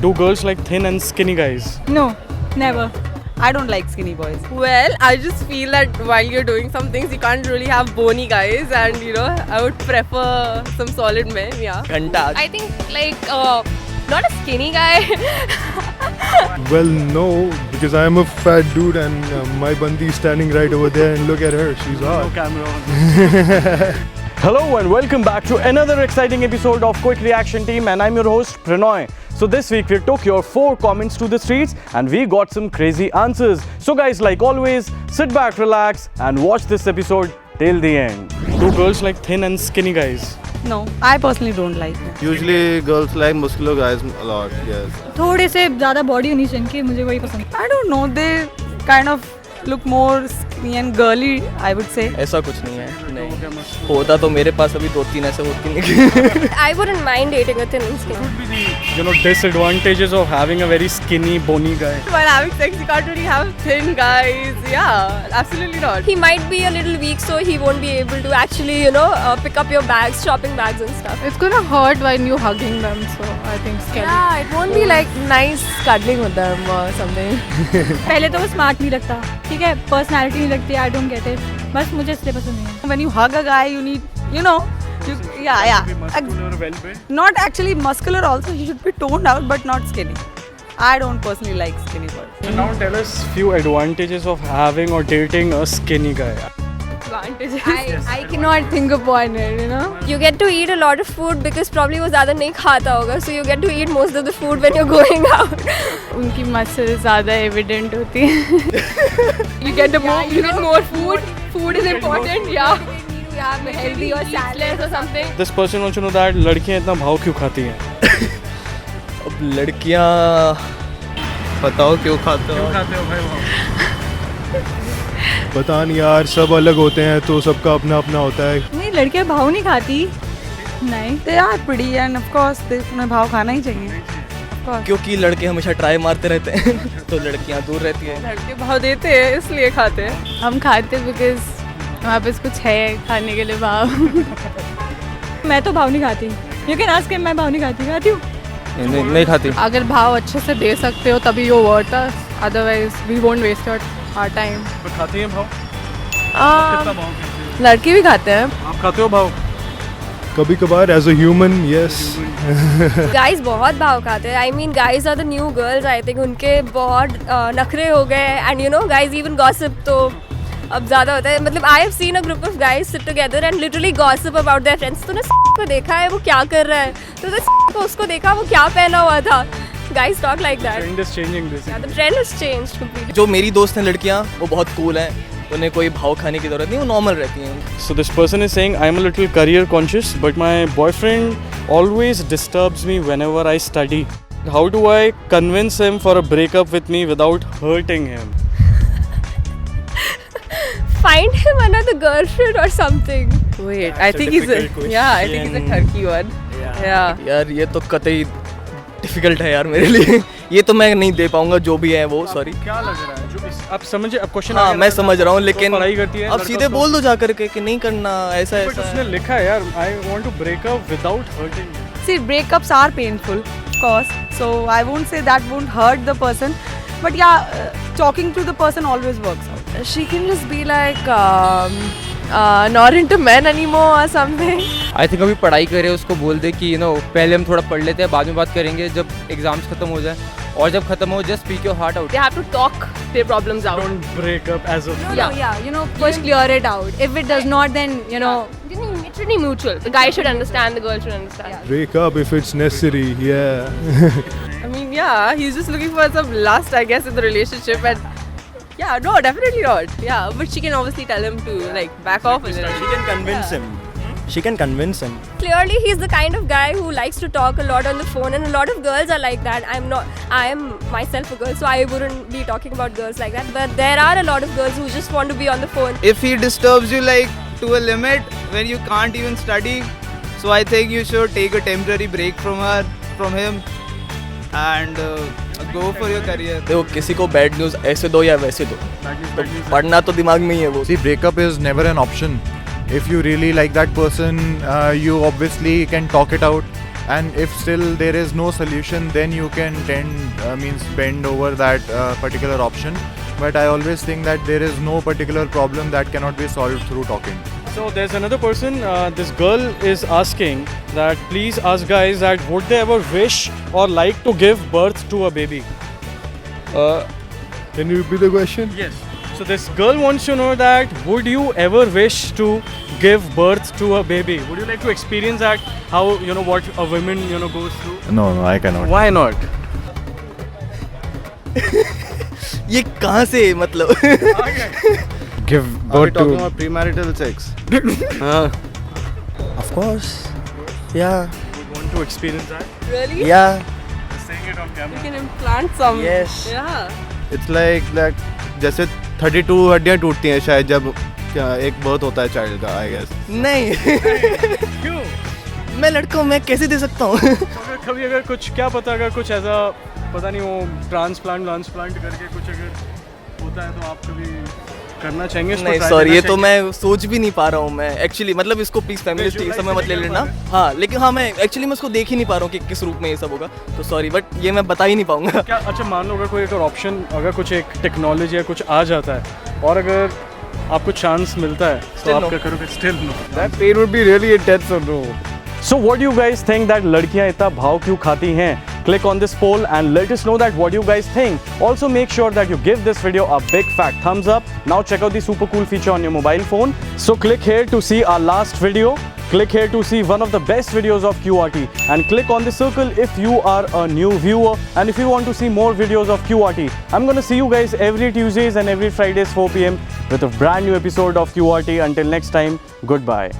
Do girls like thin and skinny guys? No, never. I don't like skinny boys. Well, I just feel that while you're doing some things, you can't really have bony guys, and I would prefer some solid men. Yeah. I think not a skinny guy. Well, no, because I am a fat dude and my Bandi is standing right over there and look at her, she's hot. Hello and welcome back to another exciting episode of Quick Reaction Team, and I'm your host Pranoy. So this week we took your 4 comments to the streets and we got some crazy answers. So guys, like always, sit back, relax and watch this episode till the end. Do girls like thin and skinny guys? No, I personally don't like them. Usually girls like muscular guys a lot, yes. थोड़े से ज़्यादा body होनी चाहिए इनकी, मुझे वही पसंद है. I don't know, they kind of look more skinny and girly, I would say. ऐसा कुछ नहीं है, नहीं होता तो मेरे पास अभी 2-3 ऐसे होती नहीं. I wouldn't mind dating a thin and skinny. Disadvantages of having a very skinny, bony guy. While having sex, you can't really have thin guys. Yeah, absolutely not. He might be a little weak, so he won't be able to actually, pick up your bags, shopping bags and stuff. It's gonna hurt when you're hugging them, so I think scary. Yeah, it won't be like nice cuddling with them or something. पहले तो वो smart नहीं लगता, ठीक है, personality नहीं लगती. I don't get it, बस मुझे इसलिए पसंद नहीं है. When you hug a guy, you need, not actually muscular also, he should be toned out but not skinny. I don't personally like skinny boys. So now tell us few advantages of having or dating a skinny guy. I cannot think of one, You get to eat a lot of food because probably वो ज़्यादा नहीं खाता होगा, so you get to eat most of the food when you're going out. उनकी muscles ज़्यादा evident होती है. You get more food. Food is important, yeah. You have healthy or salads or something. This person wants to know that लड़कियाँ इतना भाव क्यों खाती हैं? अब लड़कियाँ बताओ क्यों खाते हो? पता नहीं यार, सब अलग होते हैं तो सबका अपना अपना होता है. नहीं, लड़कियाँ भाव नहीं खाती. नहीं. They are pretty and of course उन्हें भाव खाना ही चाहिए. क्योंकि लड़के हमेशा ट्राई मारते रहते हैं तो लड़कियाँ दूर रहती हैं. लड़के भाव देते हैं इसलिए खाते हैं. हम खाते बिकॉज वहाँ पे कुछ है खाने के लिए भाव. मैं तो भाव नहीं खाती. You can ask him, मैं भाव नहीं खाती हूँ. नहीं खाती. अगर भाव अच्छे से दे सकते हो तभी you worth us, otherwise we won't waste our time. तो खाती हैं भाव? लड़के भी खाते हैं. आप खाते हो भाव? कभी कभार as a human, yes. Guys बहुत भाव खाते हैं. I mean, guys are the new girls. I think उनके बहुत नखरे हो गए and guys even gossip तो अब ज़्यादा होता है. मतलब I have seen a group of guys sit together and literally gossip about their friends. तूने को देखा है वो क्या कर रहा है? तूने को उसको देखा वो क्या पहना हुआ था? Guys talk like that. Trend is changing this. Yeah, the trend has changed completely. जो मेरी दोस्त हैं लड़कियाँ वो बहुत कूल हैं, उन्हें कोई भाव खाने की ज़रूरत नहीं, वो नॉर्मल रहती हैं. So this person is saying I am a little career conscious, but my boyfriend always disturbs me whenever I study. How do I convince him for a breakup with me without hurting him? Find him another girlfriend or something. Wait, I think he's a turkey one. Yeah. यार ये तो कतई difficult है यार मेरे लिए. ये तो मैं नहीं दे पाऊंगा जो भी है वो. सॉरी. क्या लग रहा है? जो आप समझे, अब क्वेश्चन. हाँ मैं समझ रहा हूँ, लेकिन पढ़ाई करती है, अब सीधे बोल दो जा करके कि नहीं करना ऐसा ऐसा. उसने लिखा है यार, I want to break up without hurting you. See, breakups are painful, of course. So I won't say that won't hurt the person, but yeah, talking to the person always works out. She can just be like not into men anymore or something. I think अभी पढ़ाई करे उसको बोल दे कि पहले हम थोड़ा पढ़ लेते हैं, बाद में बात करेंगे जब एग्जाम्स खत्म हो जाए, और जब खत्म हो just speak your heart out. They have to talk their problems out. Don't break up as of First clear it out. If it does not, then It's really mutual. The guy should understand, the girl should understand. Break up if it's necessary, yeah. I mean, yeah, he's just looking for some lust, I guess, in the relationship, and yeah, no, definitely not. Yeah, but she can obviously tell him to back off a little. She can convince him. She can convince him. Clearly, he's the kind of guy who likes to talk a lot on the phone, and a lot of girls are like that. I am myself a girl, so I wouldn't be talking about girls like that. But there are a lot of girls who just want to be on the phone. If he disturbs you to a limit when you can't even study, so I think you should take a temporary break from him, and go for your career. देखो किसी को bad news ऐसे दो या वैसे दो, तो पढ़ना तो दिमाग में ही है वो. See, breakup is never an option. If you really like that person, you obviously can talk it out and if still there is no solution, then you can bend over that particular option. But I always think that there is no particular problem that cannot be solved through talking. So there's another person, this girl is asking that please ask guys that would they ever wish or like to give birth to a baby? Can you repeat the question? Yes. So this girl wants to know that would you ever wish to give birth to a baby? Would you like to experience that? How, you know, what a woman, you know, goes through? No, I cannot. Why not? ये कहाँ से मतलब Give Are we birth talking to. about premarital sex? of course yeah Would want to experience that? Really? yeah Saying it on camera. You can implant some. Yes. Yeah. It's like that. जैसे 32 हड्डियाँ टूटती हैं शायद जब एक birth होता है child का, आई गेस. नहीं क्यों? मैं लड़का हूँ, मैं कैसे दे सकता हूँ कभी अगर कुछ, क्या पता अगर कुछ ऐसा, पता नहीं वो ट्रांसप्लांट करके कुछ अगर होता है तो आप कभी करना चाहेंगे इसको? नहीं try सॉरी, करना ये तो चाहेंगे? मैं सोच भी नहीं पा रहा हूँ मैं एक्चुअली, मतलब इसको प्लीज फैमिली Visualize समय मत ले नहीं कर लेना. पा रहे? हाँ लेकिन हाँ मैं एक्चुअली मैं उसको देख ही नहीं पा रहा हूँ कि किस रूप में ये सब होगा, तो सॉरी बट ये मैं बता ही नहीं पाऊंगा. क्या अच्छा मान लो अगर कोई अगर ऑप्शन, अगर कुछ एक टेक्नोलॉजी या कुछ आ जाता है और अगर आपको चांस मिलता है तो Still आप no. क्या करोगे? Still no. That pain would be really intense or no? So what do you guys think that लड़कियां इतना भाव क्यों खाती हैं? Click on this poll and let us know that what you guys think. Also make sure that you give this video a big fat thumbs up. Now check out the super cool feature on your mobile phone. So click here to see our last video. Click here to see one of the best videos of QRT and click on the circle if you are a new viewer and if you want to see more videos of QRT. I'm gonna see you guys every Tuesdays and every Fridays 4 PM with a brand new episode of QRT. Until next time, goodbye.